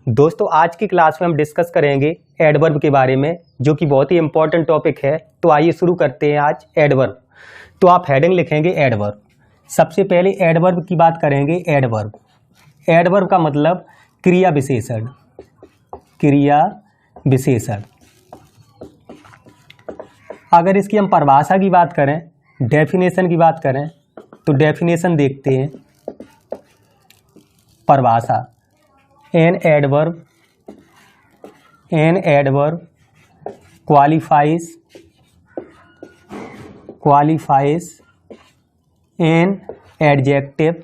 दोस्तों आज की क्लास में हम डिस्कस करेंगे एडवर्ब के बारे में, जो कि बहुत ही इंपॉर्टेंट टॉपिक है। तो आइए शुरू करते हैं आज एडवर्ब। तो आप हेडिंग लिखेंगे एडवर्ब। सबसे पहले एडवर्ब की बात करेंगे। एडवर्ब एडवर्ब का मतलब क्रिया विशेषण। क्रिया विशेषण। अगर इसकी हम परिभाषा की बात करें, डेफिनेशन की बात करें, तो डेफिनेशन देखते हैं। परिभाषा, an adverb qualifies an adjective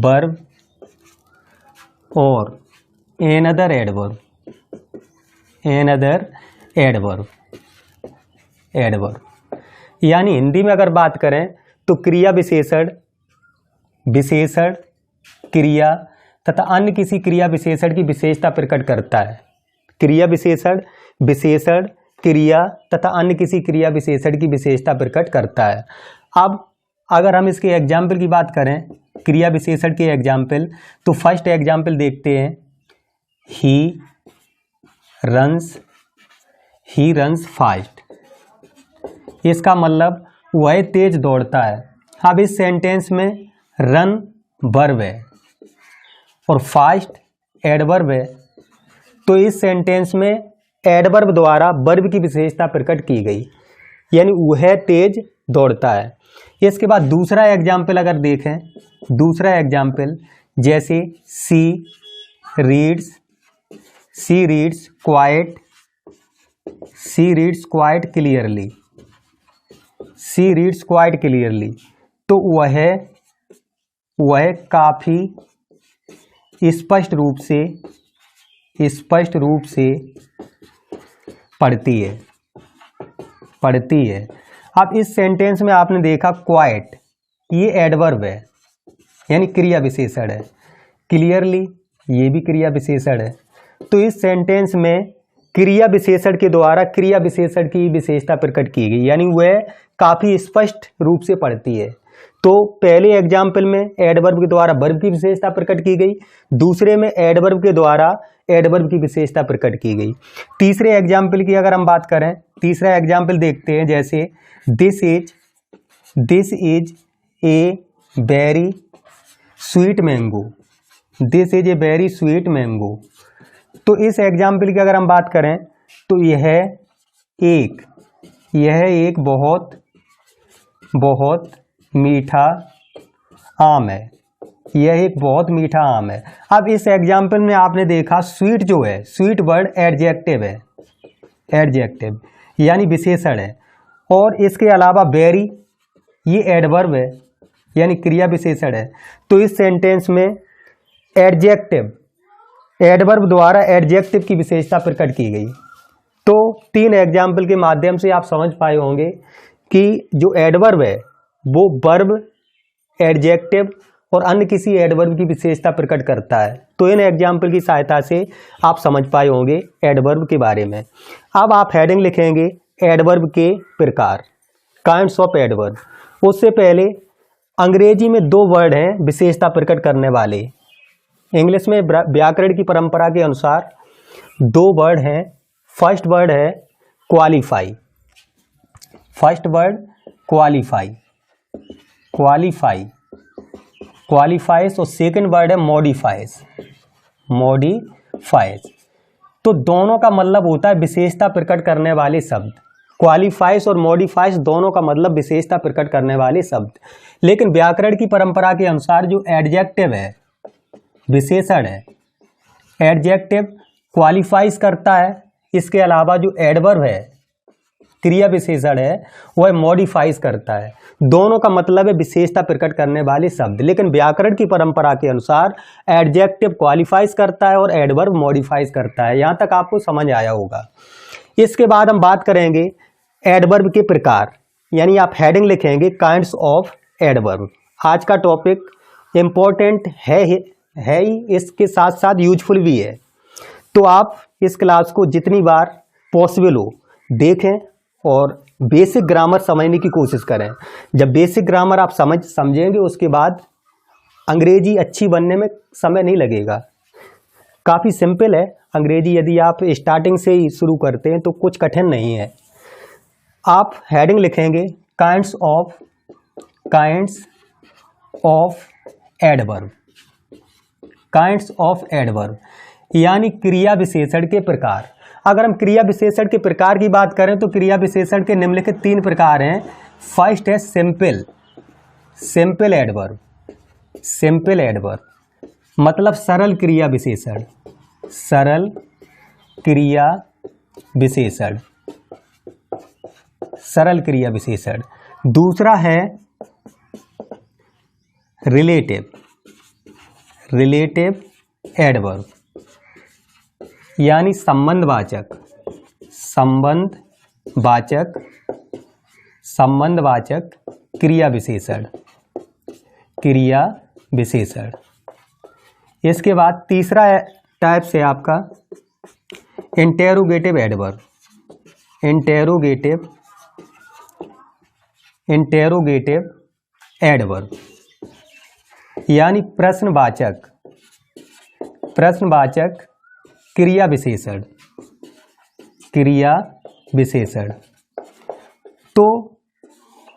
verb or another adverb यानी हिंदी में अगर बात करें तो क्रिया विशेषण, क्रिया तथा अन्य किसी क्रिया विशेषण की विशेषता प्रकट करता है। क्रिया विशेषण, क्रिया तथा अन्य किसी क्रिया विशेषण की विशेषता प्रकट करता है। अब अगर हम इसके एग्जाम्पल की बात करें, क्रिया विशेषण के एग्जाम्पल, तो फर्स्ट एग्जाम्पल देखते हैं। He runs fast. इसका मतलब वह तेज दौड़ता है। अब इस सेंटेंस में रन वर्ब है और फास्ट एडवर्ब है, तो इस सेंटेंस में एडवर्ब द्वारा वर्ब की विशेषता प्रकट की गई, यानी वह तेज दौड़ता है। इसके बाद दूसरा एग्जाम्पल अगर देखें, दूसरा एग्जाम्पल जैसे सी रीड्स क्वाइट क्लियरली। तो वह काफी स्पष्ट रूप से पढ़ती है। अब इस सेंटेंस में आपने देखा क्वाइट, ये एडवर्ब है यानी क्रिया विशेषण है। क्लियरली ये भी क्रिया विशेषण है। तो इस सेंटेंस में क्रिया विशेषण के द्वारा क्रिया विशेषण की विशेषता प्रकट की गई, यानी वह काफी स्पष्ट रूप से पढ़ती है। तो पहले एग्जाम्पल में एडवर्ब के द्वारा वर्ब की विशेषता प्रकट की गई, दूसरे में एडवर्ब के द्वारा एडवर्ब की विशेषता प्रकट की गई। तीसरे एग्जाम्पल की अगर हम बात करें, तीसरा एग्जाम्पल देखते हैं जैसे this is a very sweet mango. तो इस एग्जाम्पल की अगर हम बात करें तो यह एक बहुत मीठा आम है। यह एक बहुत मीठा आम है। अब इस एग्जाम्पल में आपने देखा स्वीट जो है, स्वीट वर्ड एडजेक्टिव यानी विशेषण है, और इसके अलावा वेरी ये एडवर्ब है यानी क्रिया विशेषण है। तो इस सेंटेंस में एडवर्ब द्वारा एडजेक्टिव की विशेषता प्रकट की गई। तो तीन एग्जाम्पल के माध्यम से आप समझ पाए होंगे कि जो एडवर्ब है वो वर्ब, एडजेक्टिव और अन्य किसी एडवर्ब की विशेषता प्रकट करता है। तो इन एग्जाम्पल की सहायता से आप समझ पाए होंगे एडवर्ब के बारे में। अब आप हेडिंग लिखेंगे एडवर्ब के प्रकार, काइंड्स ऑफ एडवर्ब। उससे पहले अंग्रेजी में दो वर्ड हैं विशेषता प्रकट करने वाले। इंग्लिश में व्याकरण की परंपरा के अनुसार दो वर्ड हैं। फर्स्ट वर्ड है क्वालिफाई, क्वालिफाइज, और सेकंड वर्ड है मॉडिफाइज। तो दोनों का मतलब होता है विशेषता प्रकट करने वाले शब्द। क्वालिफाइज और मॉडिफाइज दोनों का मतलब विशेषता प्रकट करने वाले शब्द। लेकिन व्याकरण की परंपरा के अनुसार जो एडजेक्टिव है, विशेषण है, एडजेक्टिव क्वालिफाइज करता है। इसके अलावा जो एडवर्ब है, क्रिया विशेषण है, वह मॉडिफाइज करता है। दोनों का मतलब है विशेषता प्रकट करने वाले शब्द। लेकिन व्याकरण की परंपरा के अनुसार एडजेक्टिव क्वालिफाइज करता है और एडवर्ब मॉडिफाइज करता है। यहां तक आपको समझ आया होगा। इसके बाद हम बात करेंगे एडवर्ब के प्रकार, यानी आप हेडिंग लिखेंगे काइंड्स ऑफ एडवर्ब। आज का टॉपिक इंपॉर्टेंट है ही, इसके साथ साथ यूजफुल भी है। तो आप इस क्लास को जितनी बार पॉसिबल हो देखें और बेसिक ग्रामर समझने की कोशिश करें। जब बेसिक ग्रामर आप समझेंगे उसके बाद अंग्रेजी अच्छी बनने में समय नहीं लगेगा। काफ़ी सिंपल है अंग्रेजी, यदि आप स्टार्टिंग से ही शुरू करते हैं तो कुछ कठिन नहीं है। आप हेडिंग लिखेंगे kinds of adverb, kinds of adverb यानी क्रिया विशेषण के प्रकार। अगर हम क्रिया विशेषण के प्रकार की बात करें तो क्रिया विशेषण के निम्नलिखित 3 प्रकार हैं। फर्स्ट है सिंपल एडवर्ब, सिंपल एडवर्ब मतलब सरल क्रिया विशेषण, सरल क्रिया विशेषण, सरल क्रिया विशेषण। दूसरा है रिलेटिव एडवर्ब यानी संबंधवाचक क्रिया विशेषण, क्रिया विशेषण। इसके बाद तीसरा टाइप से आपका इंटेरोगेटिव एडवर्ब, इंटेरोगेटिव एडवर्ब यानी प्रश्नवाचक क्रिया विशेषण, क्रिया विशेषण। तो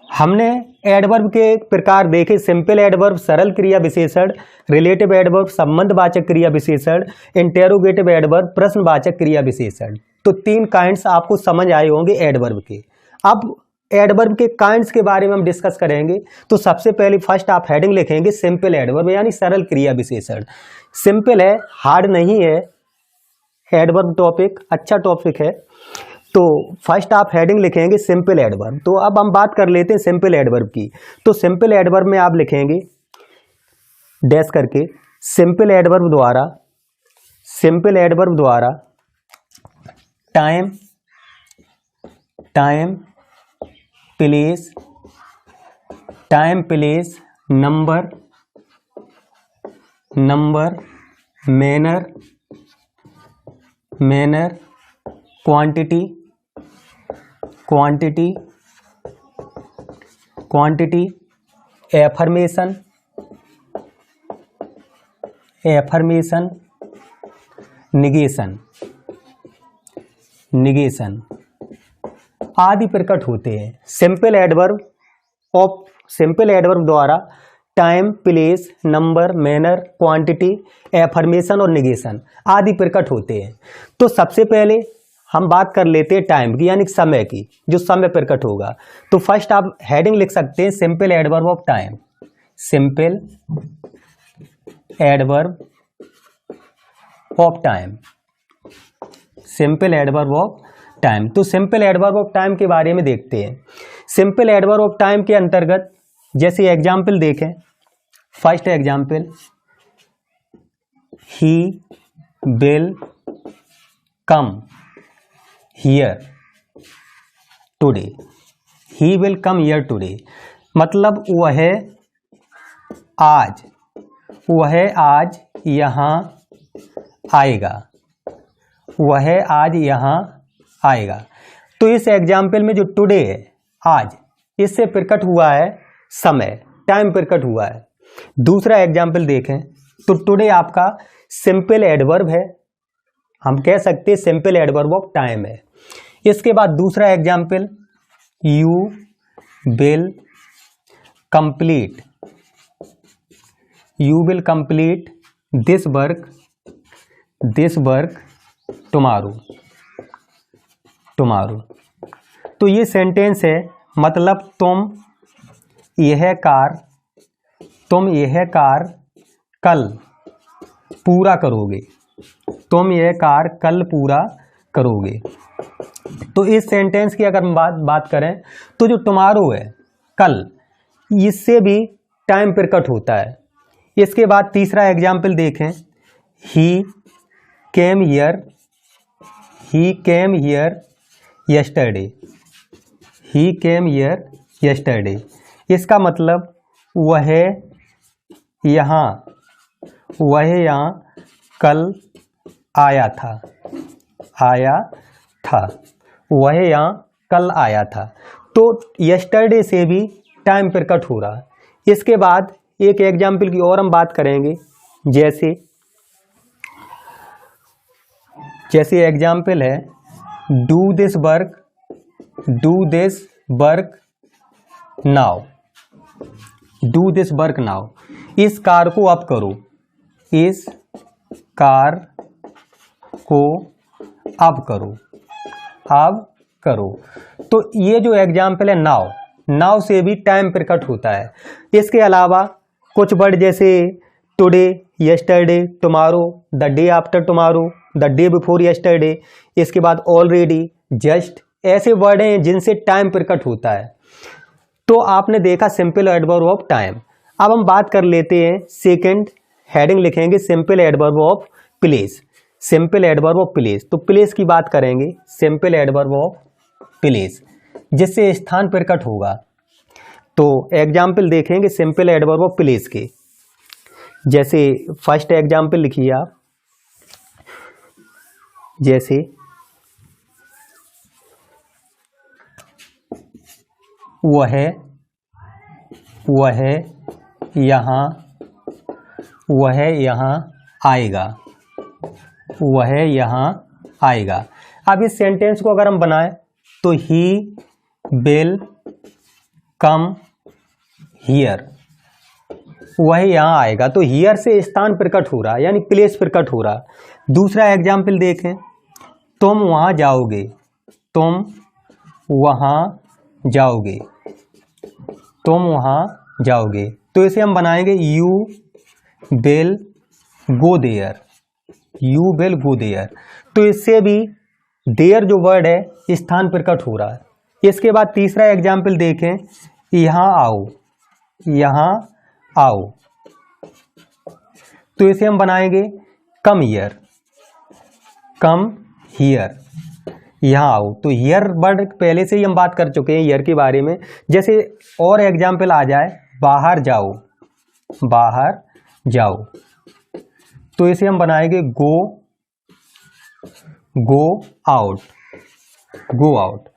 हमने एडवर्ब के प्रकार देखे, सिंपल एडवर्ब सरल क्रिया विशेषण, रिलेटिव एडवर्ब संबंधवाचक क्रिया विशेषण, इंटेरोगेटिव एडवर्ब प्रश्नवाचक क्रिया विशेषण। तो 3 काइंड्स आपको समझ आए होंगे एडवर्ब के। अब एडवर्ब के काइंड्स के बारे में हम डिस्कस करेंगे। तो सबसे पहले फर्स्ट आप हेडिंग लिखेंगे सिंपल एडवर्ब यानी सरल क्रिया विशेषण। सिंपल है, हार्ड नहीं है। एडवर्ब टॉपिक अच्छा टॉपिक है। तो फर्स्ट आप हेडिंग लिखेंगे सिंपल एडवर्ब। तो अब हम बात कर लेते हैं सिंपल एडवर्ब की। तो सिंपल एडवर्ब में आप लिखेंगे डैश करके सिंपल एडवर्ब द्वारा time place number manner quantity affirmation negation आदि प्रकट होते हैं। सिंपल एडवर्ब द्वारा time place number manner quantity affirmation और निगेशन आदि प्रकट होते हैं। तो सबसे पहले हम बात कर लेते हैं टाइम की यानी समय की, जो समय प्रकट होगा। तो फर्स्ट आप हेडिंग लिख सकते हैं simple adverb of time, simple adverb of time, simple adverb of time. तो सिंपल एडवर्ब ऑफ टाइम के बारे में देखते हैं। सिंपल एडवर्ब ऑफ टाइम के अंतर्गत जैसे एग्जाम्पल देखें, first example he will come here today, he will come here today मतलब वह आज यहाँ आएगा, वह आज यहाँ आएगा। तो इस एग्जाम्पल में जो टुडे है आज, इससे प्रकट हुआ है समय, टाइम प्रकट हुआ है। दूसरा एग्जाम्पल देखें तो टुडे आपका सिंपल एडवर्ब है, हम कह सकते हैं सिंपल एडवर्ब ऑफ टाइम है। इसके बाद दूसरा example you will complete this work tomorrow. तो ये सेंटेंस है, मतलब तुम यह कार्य कल पूरा करोगे, तुम यह कार्य कल पूरा करोगे। तो इस सेंटेंस की अगर हम बात करें तो जो टुमारो है कल, इससे भी टाइम प्रकट होता है। इसके बाद तीसरा एग्जाम्पल देखें, ही केम हियर यस्टरडे। इसका मतलब वह यहाँ कल आया था, वह यहाँ कल आया था। तो यस्टरडे से भी टाइम प्रकट हो रहा है। इसके बाद एक एग्जाम्पल की और हम बात करेंगे, जैसे एग्जाम्पल है do this work now, do this work now, इस कार को अब करो, इस कार को अब करो, अब करो। तो ये जो एग्जाम्पल है नाउ, नाउ से भी टाइम प्रकट होता है। इसके अलावा कुछ वर्ड जैसे today, yesterday, tomorrow, the day after tomorrow, the day before yesterday, इसके बाद ऑलरेडी, जस्ट, ऐसे वर्ड हैं जिनसे टाइम प्रकट होता है। तो आपने देखा सिंपल एडवर्ब ऑफ टाइम। अब हम बात कर लेते हैं सेकंड, हेडिंग लिखेंगे simple adverb of place, simple adverb of place. तो प्लेस की बात करेंगे, सिंपल एडवर्ब ऑफ प्लेस, जिससे स्थान प्रकट होगा। तो एग्जाम्पल देखेंगे सिंपल एडवर्ब ऑफ प्लेस के। जैसे फर्स्ट एग्जाम्पल लिखिए आप, जैसे वह यहाँ आएगा, वह यहाँ आएगा। अब इस सेंटेंस को अगर हम बनाएं तो ही विल कम हियर, वह यहाँ आएगा। तो हियर से स्थान प्रकट हो रहा है, यानी प्लेस प्रकट हो रहा है। दूसरा एग्जाम्पल देखें, तुम वहाँ जाओगे, तुम वहाँ जाओगे, तुम वहाँ जाओगे। तो इसे हम बनाएंगे you will go there, you will go there. तो इससे भी देयर जो वर्ड है स्थान प्रकट हो रहा है। इसके बाद तीसरा एग्जाम्पल देखें, यहाँ आओ, यहाँ आओ। तो इसे हम बनाएंगे कम हियर, कम हियर, यहाँ आओ। तो हियर वर्ड पहले से ही हम बात कर चुके हैं हियर के बारे में। जैसे और एग्जाम्पल आ जाए, बाहर जाओ, बाहर जाओ। तो इसे हम बनाएंगे गो आउट, गो आउट।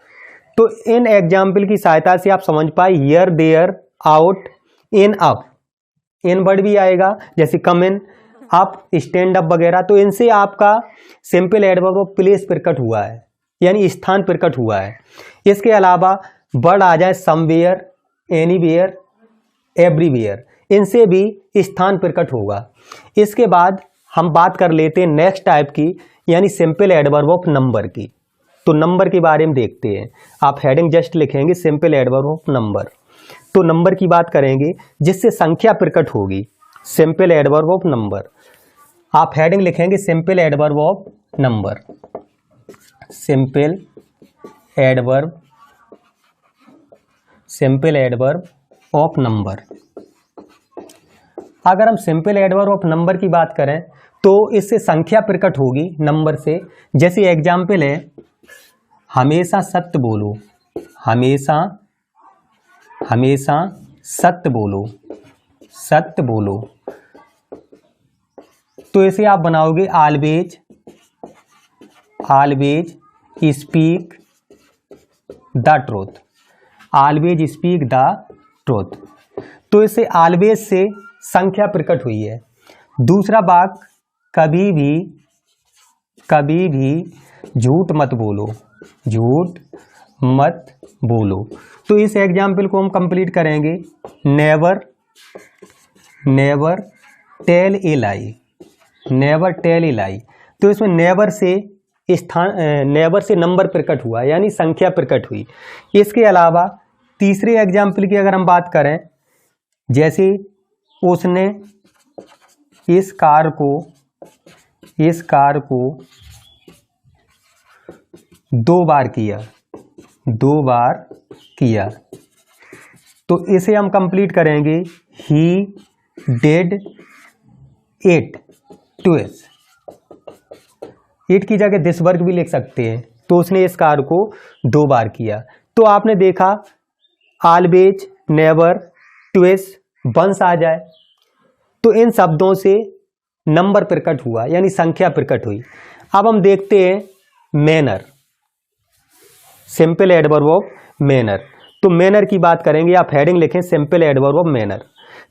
तो इन एग्जाम्पल की सहायता से आप समझ पाए here, there, out, in, up, in word भी आएगा, जैसे come in, up, stand up वगैरह। तो इनसे आपका सिंपल एडवर्ब ऑफ प्लेस प्रकट हुआ है, यानी स्थान प्रकट हुआ है। इसके अलावा वर्ड आ जाए समवेयर, एनीवेयर, एवरीवेयर, इनसे भी स्थान प्रकट होगा। इसके बाद हम बात कर लेते हैं नेक्स्ट टाइप की, यानी सिंपल एडवर्ब ऑफ नंबर की। तो नंबर के बारे में देखते हैं। आप हेडिंग जस्ट लिखेंगे सिंपल एडवर्ब ऑफ नंबर। तो नंबर की बात करेंगे जिससे संख्या प्रकट होगी, सिंपल एडवर्ब ऑफ नंबर। आप हेडिंग लिखेंगे simple adverb of number, simple adverb, simple adverb of number. अगर हम सिंपल एडवर्ब ऑफ नंबर की बात करें तो इससे संख्या प्रकट होगी नंबर से। जैसे एग्जाम्पल है, हमेशा सत्य बोलो, हमेशा, हमेशा सत्य बोलो, सत्य बोलो। तो इसे आप बनाओगे always, always speak the truth, always speak the truth. तो इसे ऑलवेज से संख्या प्रकट हुई है। दूसरा वाक्य, कभी भी, कभी भी झूठ मत बोलो, झूठ मत बोलो। तो इस एग्जाम्पल को हम कंप्लीट करेंगे, never, never tell a lie, never tell a lie. तो इसमें नेवर से स्थान, नेवर से नंबर प्रकट हुआ, यानी संख्या प्रकट हुई। इसके अलावा तीसरे एग्जाम्पल की अगर हम बात करें, जैसे उसने इस कार को, इस कार को 2 बार किया, 2 बार किया। तो इसे हम कंप्लीट करेंगे, he did it twice. It की जगह दिस वर्ग भी लिख सकते हैं। तो उसने इस कार को 2 बार किया। तो आपने देखा ऑलवेज, नेवर, ट्वाइस, वंस आ जाए तो इन शब्दों से नंबर प्रकट हुआ, यानी संख्या प्रकट हुई। अब हम देखते हैं manner, simple adverb of manner. तो मैनर की बात करेंगे, आप हेडिंग लिखें simple adverb of manner.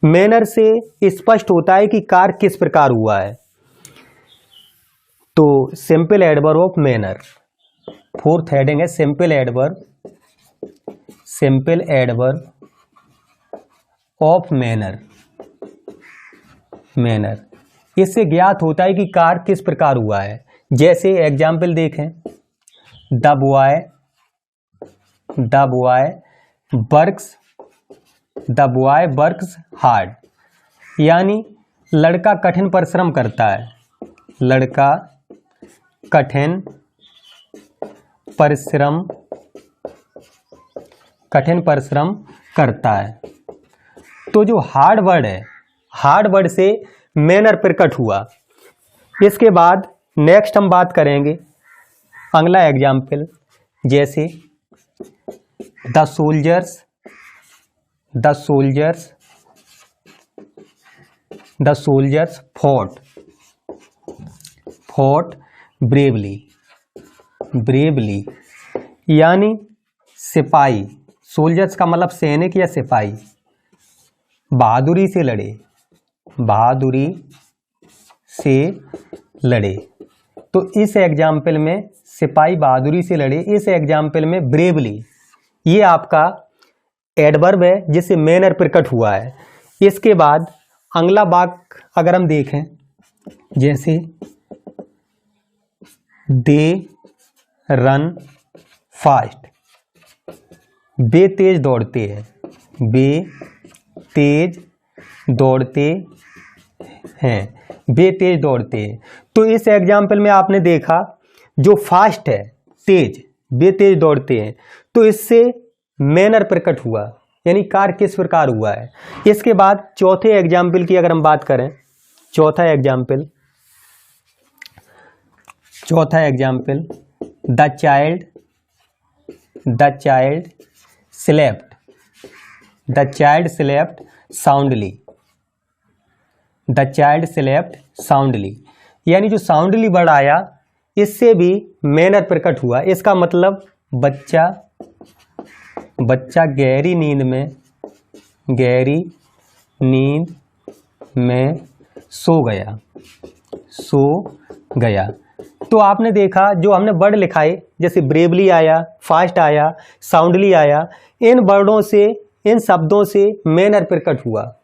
Manner से स्पष्ट होता है कि कार्य किस प्रकार हुआ है। तो simple adverb of manner, fourth heading है सिंपल एडवर्ब ऑफ मैनर। इससे ज्ञात होता है कि कार्य किस प्रकार हुआ है। जैसे एग्जाम्पल देखें, द बॉय वर्क्स हार्ड, यानी लड़का कठिन परिश्रम करता है। लड़का कठिन परिश्रम करता है। तो जो हार्ड वर्ड है, हार्ड वर्ड से मैनर प्रकट हुआ। इसके बाद नेक्स्ट हम बात करेंगे अगला एग्जाम्पल, जैसे द सोल्जर्स फॉट ब्रेवली, यानी सिपाही, सोल्जर्स का मतलब सैनिक या सिपाही, बहादुरी से लड़े। तो इस एग्जाम्पल में सिपाही बहादुरी से लड़े, इस एग्जाम्पल में ब्रेवली, ये आपका एडवर्ब है जिससे मैनर प्रकट हुआ है। इसके बाद अगला वाक्य अगर हम देखें, जैसे दे रन फास्ट, वे तेज दौड़ते हैं, वे तेज दौड़ते हैं। तो इस एग्जाम्पल में आपने देखा जो फास्ट है, तेज, वे तेज दौड़ते हैं, तो इससे मैनर प्रकट हुआ, यानी कार्य किस प्रकार हुआ है। इसके बाद चौथे एग्जाम्पल की अगर हम बात करें, चौथा example the child slept soundly, यानी जो साउंडली वर्ड आया इससे भी मैनर प्रकट हुआ। इसका मतलब बच्चा गहरी नींद में सो गया। तो आपने देखा जो हमने वर्ड लिखाए, जैसे ब्रेवली आया, फास्ट आया, साउंडली आया, इन वर्डों से, इन शब्दों से मैनर प्रकट हुआ,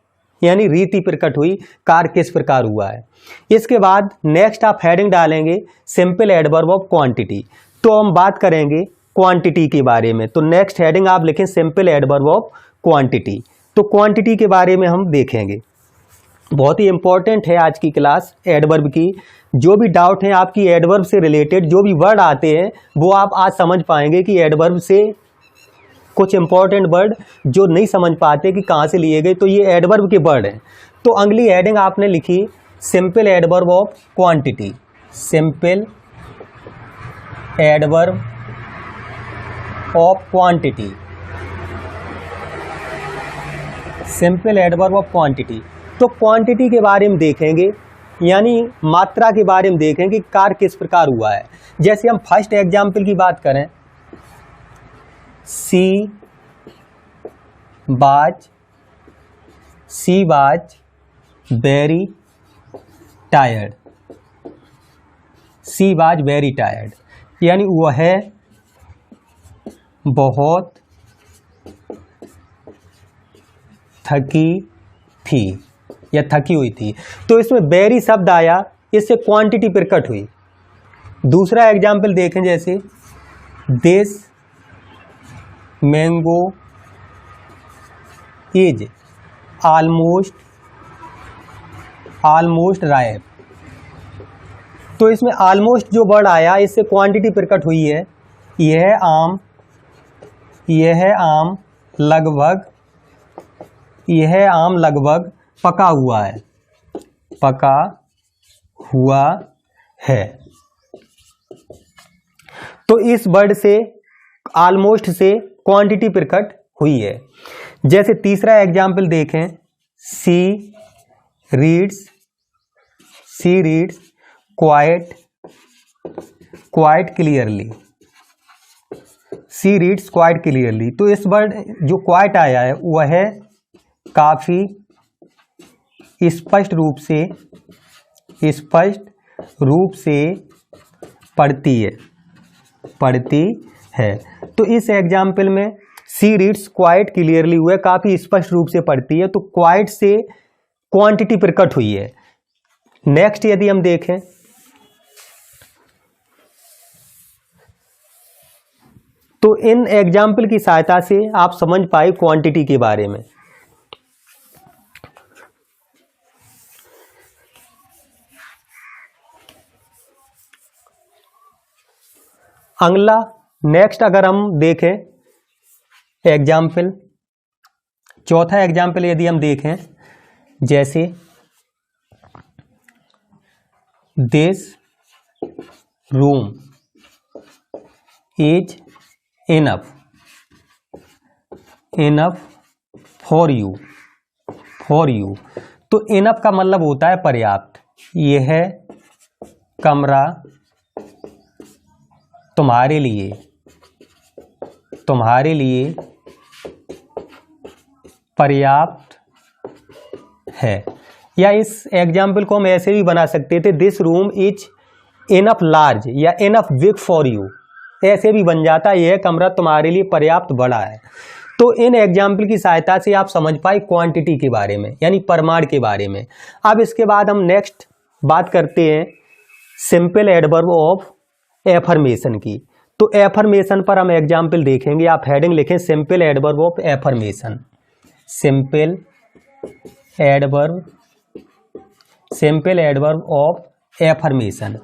यानी रीति प्रकट हुई, कार्य किस प्रकार हुआ है। इसके बाद नेक्स्ट आप हेडिंग डालेंगे सिंपल एडवर्ब ऑफ क्वांटिटी। तो हम बात करेंगे क्वांटिटी के बारे में। तो नेक्स्ट हेडिंग आप लिखें सिंपल एडवर्ब ऑफ क्वांटिटी। तो क्वांटिटी के बारे में हम देखेंगे, बहुत ही इंपॉर्टेंट है आज की क्लास एडवर्ब की। जो भी डाउट है आपकी एडवर्ब से रिलेटेड, जो भी वर्ड आते हैं वो आप आज समझ पाएंगे कि एडवर्ब से कुछ इंपॉर्टेंट वर्ड जो नहीं समझ पाते कि कहाँ से लिए गए, तो ये एडवर्ब के वर्ड हैं। तो अगली हेडिंग आपने लिखी simple adverb of quantity, simple adverb of quantity, simple adverb of quantity. तो क्वांटिटी के बारे में देखेंगे, यानी मात्रा के बारे में देखेंगे कार्य किस प्रकार हुआ है। जैसे हम फर्स्ट एग्जाम्पल की बात करें, सी वाज वेरी टायर्ड, यानी वह बहुत थकी थी या थकी हुई थी। तो इसमें वेरी शब्द आया, इससे क्वांटिटी प्रकट हुई। दूसरा एग्जाम्पल देखें, जैसे this mango is almost ripe. तो इसमें ऑलमोस्ट जो वर्ड आया, इससे क्वांटिटी प्रकट हुई है। यह आम लगभग पका हुआ है। तो इस वर्ड से, ऑलमोस्ट से क्वांटिटी प्रकट हुई है। जैसे तीसरा एग्जाम्पल देखें, सी रीड्स क्वाइट क्लियरली, सी रीड्स क्वाइट क्लियरली। तो इस वर्ड जो क्वाइट आया है वह काफी स्पष्ट रूप से पढ़ती है। तो इस एग्जाम्पल में सी रीड्स क्वाइट क्लियरली हुआ, काफी स्पष्ट रूप से पढ़ती है। तो क्वाइट से क्वांटिटी प्रकट हुई है। नेक्स्ट यदि हम देखें तो इन एग्जाम्पल की सहायता से आप समझ पाए क्वांटिटी के बारे में। अगला नेक्स्ट अगर हम देखें एग्जाम्पल, चौथा एग्जाम्पल यदि हम देखें, जैसे this room is enough for you. तो इनफ का मतलब होता है पर्याप्त। यह कमरा तुम्हारे लिए पर्याप्त है। या इस एग्जाम्पल को हम ऐसे भी बना सकते थे, this room is enough large या इनफ बिग फॉर यू, ऐसे भी बन जाता है यह कमरा तुम्हारे लिए पर्याप्त बड़ा है। तो इन एग्जाम्पल की सहायता से आप समझ पाए क्वांटिटी के बारे में, यानी परिमाण के बारे में। अब इसके बाद हम नेक्स्ट बात करते हैं सिंपल एडवर्ब ऑफ एफर्मेशन की। तो एफर्मेशन पर हम एग्जाम्पल देखेंगे। आप हेडिंग लिखें simple adverb of affirmation. Simple adverb of affirmation.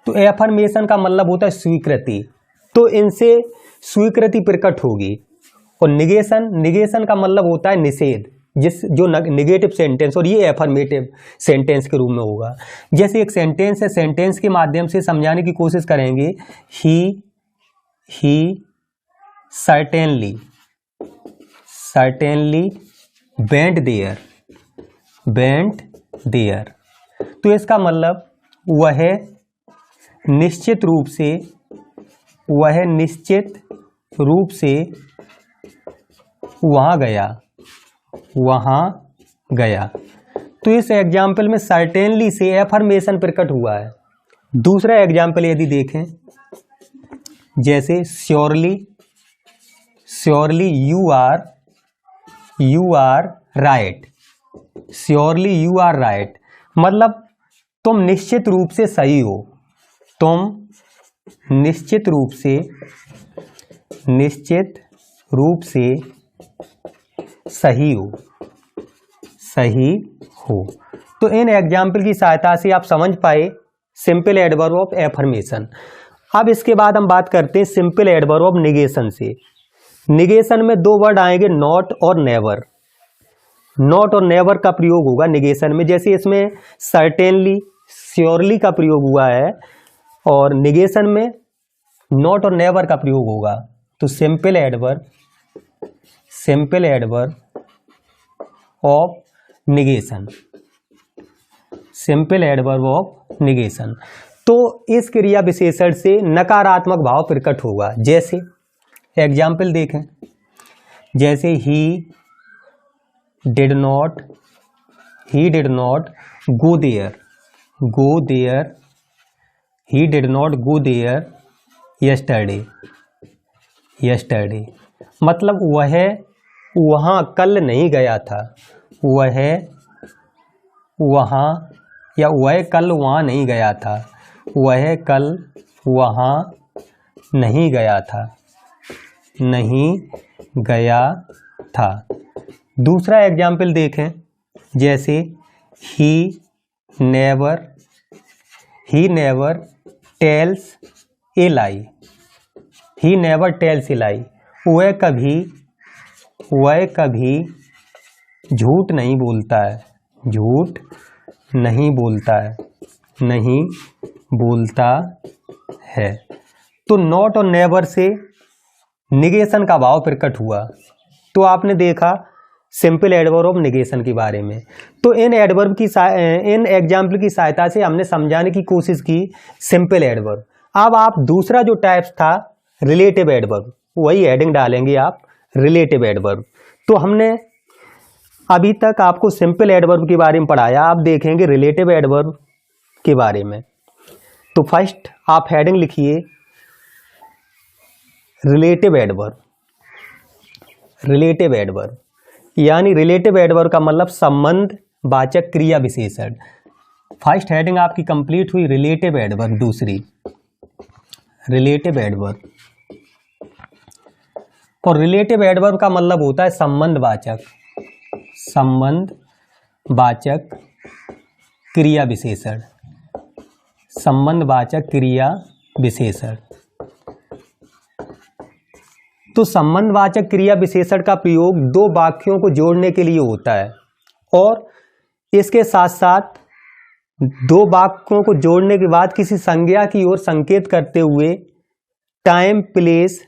तो एफर्मेशन का मतलब होता है स्वीकृति। तो इनसे स्वीकृति प्रकट होगी। और निगेशन का मतलब होता है निषेध, जो निगेटिव सेंटेंस, और ये एफर्मेटिव सेंटेंस के रूप में होगा। जैसे एक सेंटेंस है, सेंटेंस के माध्यम से समझाने की कोशिश करेंगे। ही सर्टेनली वेंट देयर। तो इसका मतलब वह निश्चित रूप से वहां गया। तो इस एग्जाम्पल में सर्टेनली से एफर्मेशन प्रकट हुआ है। दूसरा एग्जाम्पल यदि देखें, जैसे surely you are right. Surely you are right मतलब तुम निश्चित रूप से सही हो। निश्चित रूप से सही हो। तो इन एग्जाम्पल की सहायता से आप समझ पाए सिंपल एडवर्ब ऑफ एफर्मेशन। अब इसके बाद हम बात करते हैं सिंपल एडवर्ब ऑफ निगेशन से। निगेशन में दो वर्ड आएंगे, नॉट और नेवर। नॉट और नेवर का प्रयोग होगा निगेशन में। जैसे इसमें सर्टेनली, श्योरली का प्रयोग हुआ है, और निगेशन में नॉट और नेवर का प्रयोग होगा। तो simple adverb of negation. Simple adverb of negation. तो इस क्रिया विशेषण से नकारात्मक भाव प्रकट होगा। जैसे एग्जाम्पल देखें, जैसे he did not go there. He did not go there yesterday मतलब वह वहां कल नहीं गया था। वह कल वहां नहीं गया था। वह कल वहां नहीं गया था। दूसरा एग्जाम्पल देखें, जैसे he never tells a lie. He never tells a lie वह कभी झूठ नहीं बोलता है। तो नॉट और नेवर से निगेशन का भाव प्रकट हुआ। तो आपने देखा सिंपल एडवर्ब ऑफ नेगेशन के बारे में। तो इन एग्जाम्पल की सहायता से हमने समझाने की कोशिश की सिंपल एडवर्ब। अब आप दूसरा जो टाइप्स था रिलेटिव एडवर्ब, वही हेडिंग डालेंगे आप, रिलेटिव एडवर्ब। तो हमने अभी तक आपको सिंपल एडवर्ब के बारे में पढ़ाया, आप देखेंगे रिलेटिव एडवर्ब के बारे में। तो फर्स्ट आप हेडिंग लिखिए रिलेटिव एडवर्ब। रिलेटिव एडवर्ब यानी रिलेटिव एडवर्ब का मतलब संबंध वाचक क्रिया विशेषण। फर्स्ट हेडिंग आपकी कंप्लीट हुई रिलेटिव एडवर्ब। दूसरी रिलेटिव एडवर्ब, और रिलेटिव एडवर्ब का मतलब होता है संबंधवाचक, संबंधवाचक क्रिया विशेषण, संबंधवाचक क्रिया विशेषण। तो संबंधवाचक क्रिया विशेषण का प्रयोग दो वाक्यों को जोड़ने के लिए होता है, और इसके साथ साथ दो वाक्यों को जोड़ने के बाद किसी संज्ञा की ओर संकेत करते हुए टाइम, प्लेस,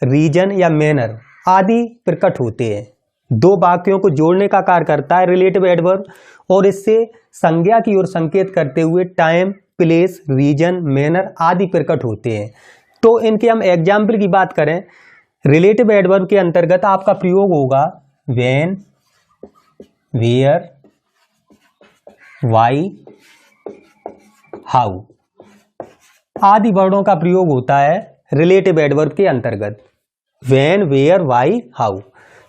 रीजन या मैनर आदि प्रकट होते हैं। दो वाक्यों को जोड़ने का कार्य करता है रिलेटिव एडवर्ब, और इससे संज्ञा की ओर संकेत करते हुए टाइम, प्लेस, रीजन, मैनर आदि प्रकट होते हैं। तो इनके हम एग्जाम्पल की बात करें, रिलेटिव एडवर्ब के अंतर्गत आपका प्रयोग होगा व्हेन, वेयर, वाई, हाउ आदि वर्णों का प्रयोग होता है रिलेटिव एडवर्ब के अंतर्गत। When, where, why, how.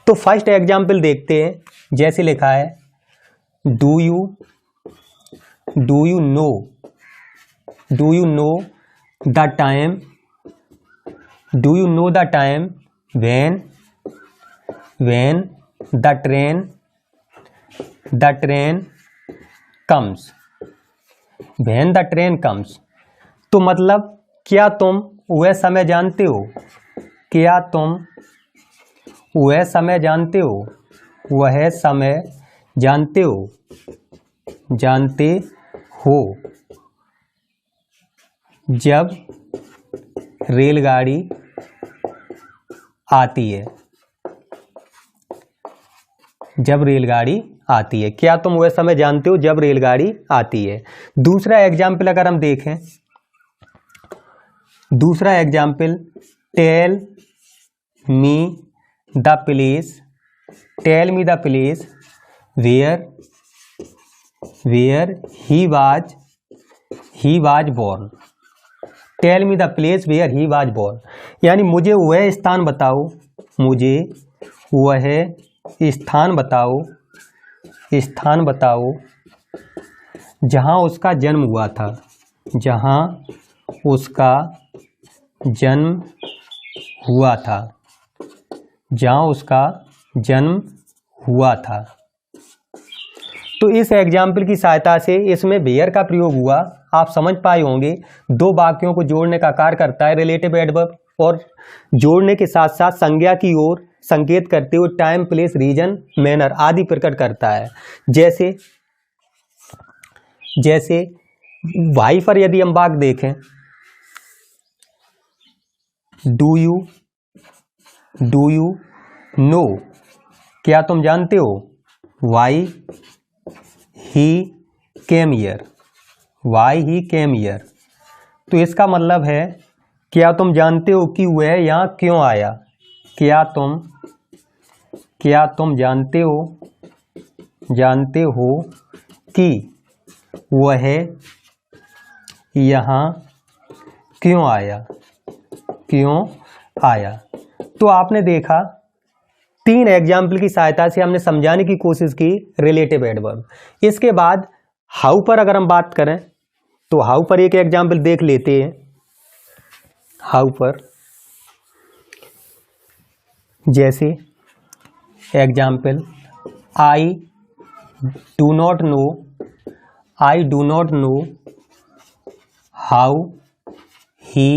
तो फर्स्ट एग्जाम्पल देखते हैं, जैसे लिखा है do you know the time, do you know the time when the train comes, when the train comes. तो मतलब क्या तुम वह समय जानते हो, क्या तुम वह समय जानते हो, वह समय जानते हो, जानते हो जब रेलगाड़ी आती है, जब रेलगाड़ी आती है। क्या तुम वह समय जानते हो जब रेलगाड़ी आती है। दूसरा एग्जाम्पल अगर हम देखें, दूसरा example tell me the place, tell me the place where he was born, tell me the place where he was born. यानी मुझे वह स्थान बताओ, मुझे वह स्थान बताओ, स्थान बताओ जहाँ उसका जन्म हुआ था, जहाँ उसका जन्म हुआ था, जहाँ उसका जन्म हुआ था। तो इस एग्जाम्पल की सहायता से इसमें वेयर का प्रयोग हुआ, आप समझ पाए होंगे। दो वाक्यों को जोड़ने का कार्य करता है रिलेटिव एडवर्ब, और जोड़ने के साथ साथ संज्ञा की ओर संकेत करते हुए टाइम, प्लेस, रीजन, मैनर आदि प्रकट करता है। जैसे वाई पर यदि हम वाक्य देखें, डू यू नो, क्या तुम जानते हो, why he came here, why he came here. तो इसका मतलब है क्या तुम जानते हो कि वह यहाँ क्यों आया, क्या तुम जानते हो कि वह यहाँ क्यों आया। तो आपने देखा तीन एग्जाम्पल की सहायता से हमने समझाने की कोशिश की रिलेटिव एडवर्ब। इसके बाद हाउ पर अगर हम बात करें तो हाउ पर एक एग्जाम्पल देख लेते हैं। हाउ पर जैसे example I do not know how he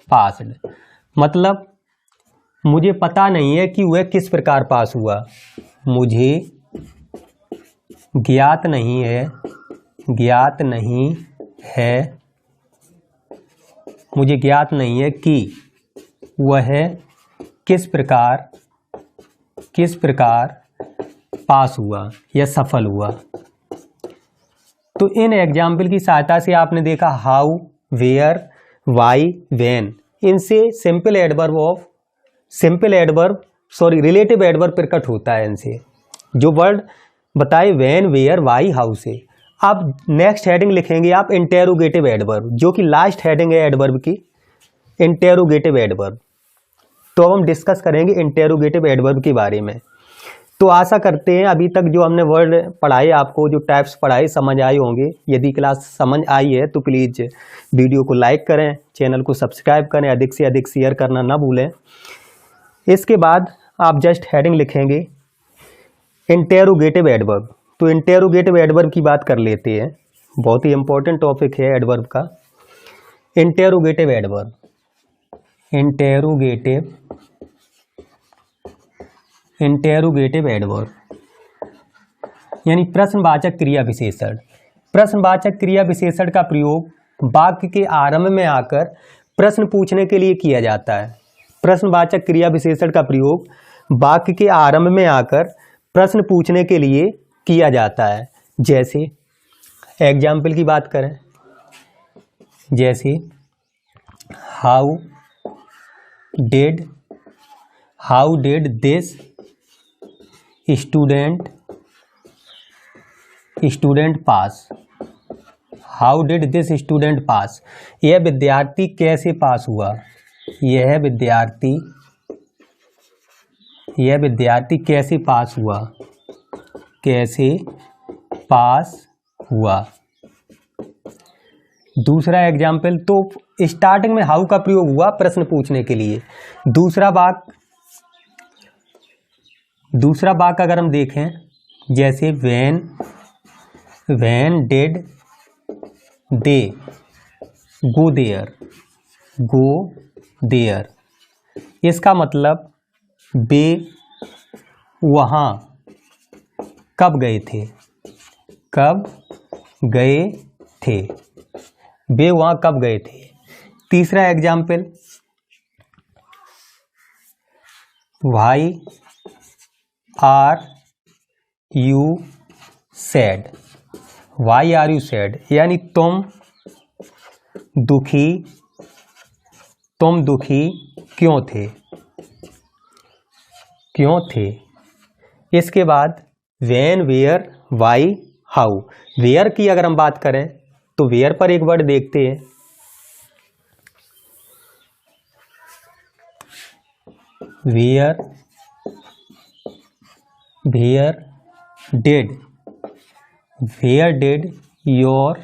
passed, मतलब मुझे पता नहीं है कि वह किस प्रकार पास हुआ, मुझे ज्ञात नहीं है कि वह किस प्रकार किस प्रकार पास हुआ या सफल हुआ। तो इन एग्जाम्पल की सहायता से आपने देखा हाउ, वेयर, वाई, व्हेन, इनसे रिलेटिव एडवर्ब प्रकट होता है। इनसे जो वर्ड बताए व्हेन, वेयर, वाई, हाउ से। अब नेक्स्ट हेडिंग लिखेंगे आप इंटेरोगेटिव एडवर्ब, जो कि लास्ट हेडिंग है एडवर्ब की, इंटेरोगेटिव एडवर्ब। तो अब हम डिस्कस करेंगे इंटेरोगेटिव एडवर्ब के बारे में। तो आशा करते हैं अभी तक जो हमने वर्ड पढ़ाए, आपको जो टाइप्स पढ़ाए समझ आए होंगे। यदि क्लास समझ आई है तो प्लीज़ वीडियो को लाइक करें, चैनल को सब्सक्राइब करें, अधिक से अधिक शेयर करना ना भूलें। इसके बाद आप जस्ट हेडिंग लिखेंगे इंटेरोगेटिव एडवर्ब। तो इंटेरोगेटिव एडवर्ब की बात कर लेते हैं, बहुत ही इंपॉर्टेंट टॉपिक है एडवर्ब का। इंटेरोगेटिव एडवर्ब, इंटेरोगेटिव एडवर्ब यानी प्रश्नवाचक क्रिया विशेषण। प्रश्नवाचक क्रिया विशेषण का प्रयोग वाक्य के आरंभ में आकर प्रश्न पूछने के लिए किया जाता है। प्रश्नवाचक क्रिया विशेषण का प्रयोग वाक्य के आरंभ में आकर प्रश्न पूछने के लिए किया जाता है। जैसे एग्जाम्पल की बात करें, जैसे how did this student pass. How did this student पास, यह विद्यार्थी कैसे पास हुआ। यह विद्यार्थी कैसे पास हुआ, कैसे पास हुआ। दूसरा एग्जाम्पल, तो स्टार्टिंग में हाउ का प्रयोग हुआ प्रश्न पूछने के लिए। दूसरा वाक्य अगर हम देखें, जैसे when did they go there, इसका मतलब वे वहाँ कब गए थे, वे वहाँ कब गए थे। तीसरा example, why are you sad, यानी तुम दुखी क्यों थे। इसके बाद when, where, why, how. Where की अगर हम बात करें तो वेयर पर एक वर्ड देखते हैं, where did your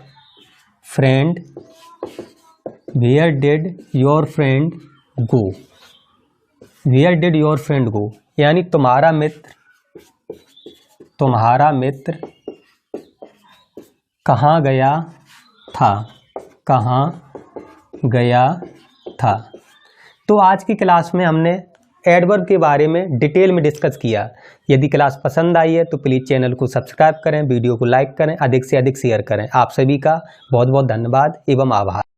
friend go, यानी तुम्हारा मित्र कहाँ गया था। तो आज की क्लास में हमने एडवर्ब के बारे में डिटेल में डिस्कस किया। यदि क्लास पसंद आई है तो प्लीज़ चैनल को सब्सक्राइब करें, वीडियो को लाइक करें, अधिक से अधिक शेयर करें। आप सभी का बहुत बहुत धन्यवाद एवं आभार।